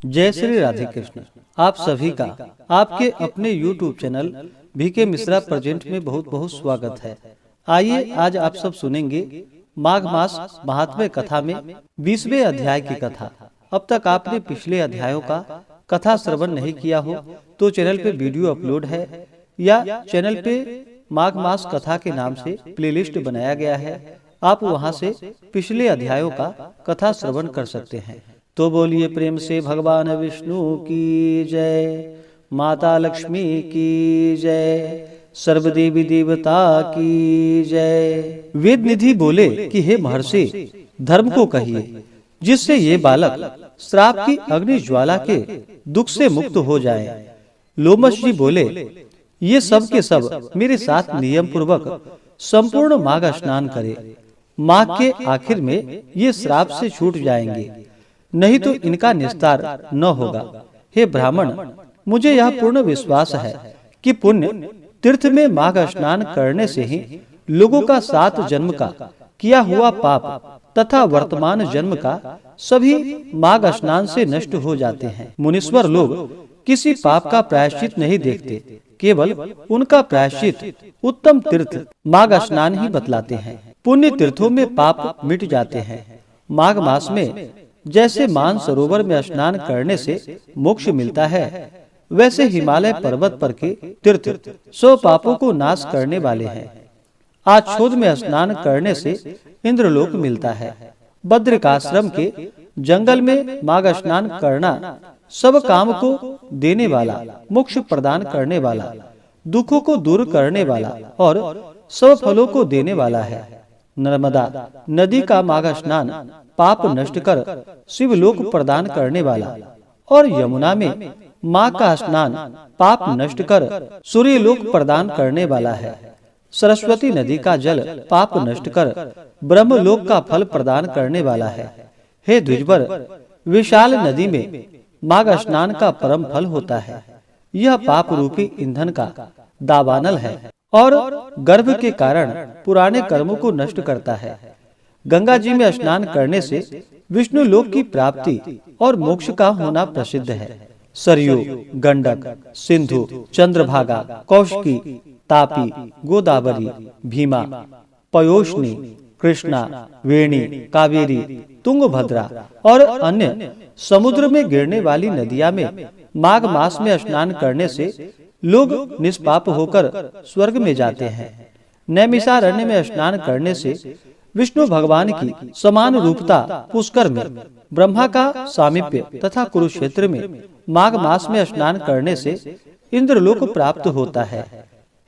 जय श्री राधे कृष्ण। आप सभी का आपके अपने YouTube channel VK Mishra present में बहुत बहुत स्वागत है। आइए आज आप सब सुनेंगे माघ मास महात्म्य कथा में 20वें अध्याय की कथा। अब तक आपने पिछले अध्यायों का कथा श्रवण नहीं किया हो तो चैनल पे वीडियो अपलोड है या चैनल पे माघ मास कथा के नाम से प्लेलिस्ट बनाया गया है। आप वहां से पिछले अध्यायों का कथा श्रवण कर सकते हैं। तो बोलिए प्रेम से भगवान विष्णु की जय, माता लक्ष्मी की जय, सर्वदेवी देवता की जय। वेद निधि बोले कि हे महर्षि, धर्म को कहिए जिससे ये बालक श्राप की अग्नि ज्वाला के दुख से मुक्त हो जाए। लोमश जी बोले, ये सब के सब मेरे साथ नियम पूर्वक संपूर्ण माघ स्नान करे। माघ के आखिर में ये श्राप से छूट जाएंगे, नहीं तो इनका निस्तार न होगा। हे ब्राह्मण, मुझे यह पूर्ण विश्वास है कि पुण्य तीर्थ में माघ स्नान करने से ही लोगों का 7 जन्म का किया हुआ पाप तथा वर्तमान जन्म का सभी माघ स्नान से नष्ट हो जाते हैं। मुनीश्वर लोग किसी पाप का प्रायश्चित नहीं देखते, केवल उनका प्रायश्चित उत्तम तीर्थ माघ स्नान ही बतलाते हैं। पुण्य तीर्थों में पाप मिट जाते हैं। माघ मास में जैसे मान सरोवर में स्नान करने से मोक्ष मिलता है, वैसे हिमालय पर्वत पर के तीर्थ 100 पापों को नाश करने वाले हैं। आच्छोद में स्नान करने से इंद्रलोक मिलता है। बद्रिकाश्रम के जंगल में माघ स्नान करना सब काम को देने वाला, मोक्ष प्रदान करने वाला, दुखों को दूर करने वाला और सब फलों को देने वाला है। नर्मदा नदी का माघ स्नान पाप नष्ट कर शिवलोक प्रदान करने वाला और यमुना में माघ का स्नान पाप नष्ट कर सूर्यलोक प्रदान करने वाला है। सरस्वती नदी का जल पाप नष्ट कर ब्रह्मलोक का फल प्रदान करने वाला है। हे द्विजवर, विशाल नदी में माघ स्नान का परम फल होता है। यह पाप रूपी ईंधन का दावानल है और गर्भ के कारण पुराने कर्मों को नष्ट करता है। गंगा जी में स्नान करने से विष्णु लोक की प्राप्ति और मोक्ष का होना प्रसिद्ध है। सरयू, गंडक, सिंधु, चंद्रभागा, कौशिकी, तापी, गोदावरी, भीमा, पयोष्णी, कृष्णा, वेणी, कावेरी, तुंगभद्रा और अन्य समुद्र में गिरने वाली नदियां में माघ मास में स्नान करने से लोग निष्पाप होकर स्वर्ग में जाते हैं। नैमिषारण्य में स्नान करने से विष्णु भगवान की समान रूपता पुष्कर में, ब्रह्मा का सामीप्य तथा कुरुक्षेत्र में माघ मास में स्नान करने से इंद्रलोक प्राप्त होता है।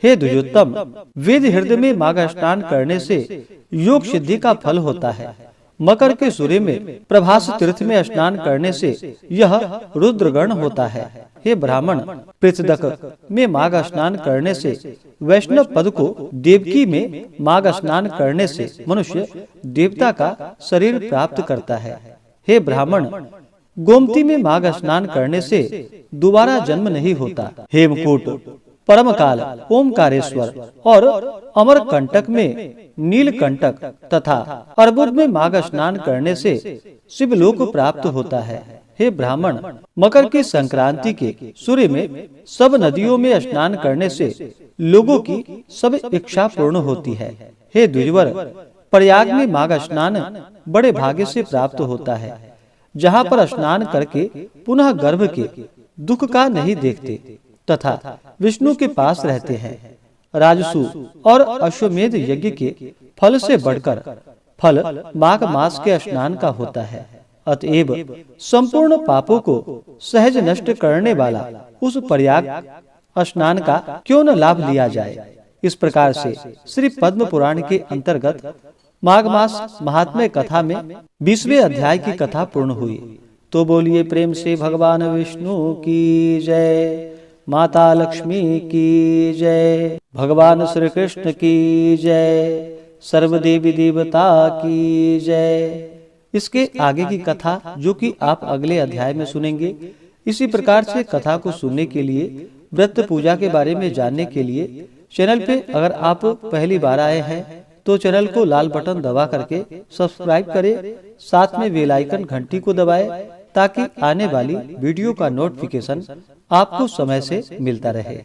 हे द्विजोत्तम, वेद हृदय में माघ स्नान करने से योग सिद्धि का फल होता है। मकर के सूर्य में प्रभास तीर्थ में स्नान करने से यह रुद्रगण होता है। हे ब्राह्मण, पृथदक में माघ स्नान करने से वैष्णव पद को, देवकी में माघ स्नान करने से मनुष्य देवता का शरीर प्राप्त करता है। हे ब्राह्मण, गोमती में माघ स्नान करने से दोबारा जन्म नहीं होता। हेमकूट, परमकाल, ओमकारेश्वर और अमरकंटक में नीलकंटक तथा अर्बुद में माघ स्नान करने से शिवलोक प्राप्त होता है। हे ब्राह्मण, मकर की संक्रांति के सूर्य में सब नदियों में स्नान करने से लोगों की सब इच्छा पूर्ण होती है। हे द्विजवर, प्रयाग में माघ स्नान बड़े भाग्य से प्राप्त होता है, जहाँ पर स्नान करके पुनः गर्भ के दुख का नहीं देखते तथा विष्णु के पास रहते हैं। राजसु और अश्वमेध यज्ञ के फल से बढ़कर फल माघ मास के स्नान का होता है। अतएव संपूर्ण पापों को सहज नष्ट करने वाला उस प्रयाग स्नान का क्यों न लाभ लिया जाए। इस प्रकार से श्री पद्म पुराण के अंतर्गत माघ मास महात्म्य कथा में 20वें अध्याय की कथा पूर्ण हुई। तो बोलिए प्रेम से भगवान विष्णु की जय, माता लक्ष्मी की जय, भगवान श्री कृष्ण की जय, सर्वदेवी देवता की जय। इसके आगे की कथा जो कि आप अगले अध्याय में सुनेंगे। इसी प्रकार से कथा को सुनने के लिए, व्रत पूजा के बारे में जानने के लिए चैनल पे अगर आप पहली बार आए हैं तो चैनल को लाल बटन दबा करके सब्सक्राइब करें, साथ में बेल आइकन घंटी को दबाएं ताकि आने वाली वीडियो का नोटिफिकेशन आपको समय से मिलता रहे।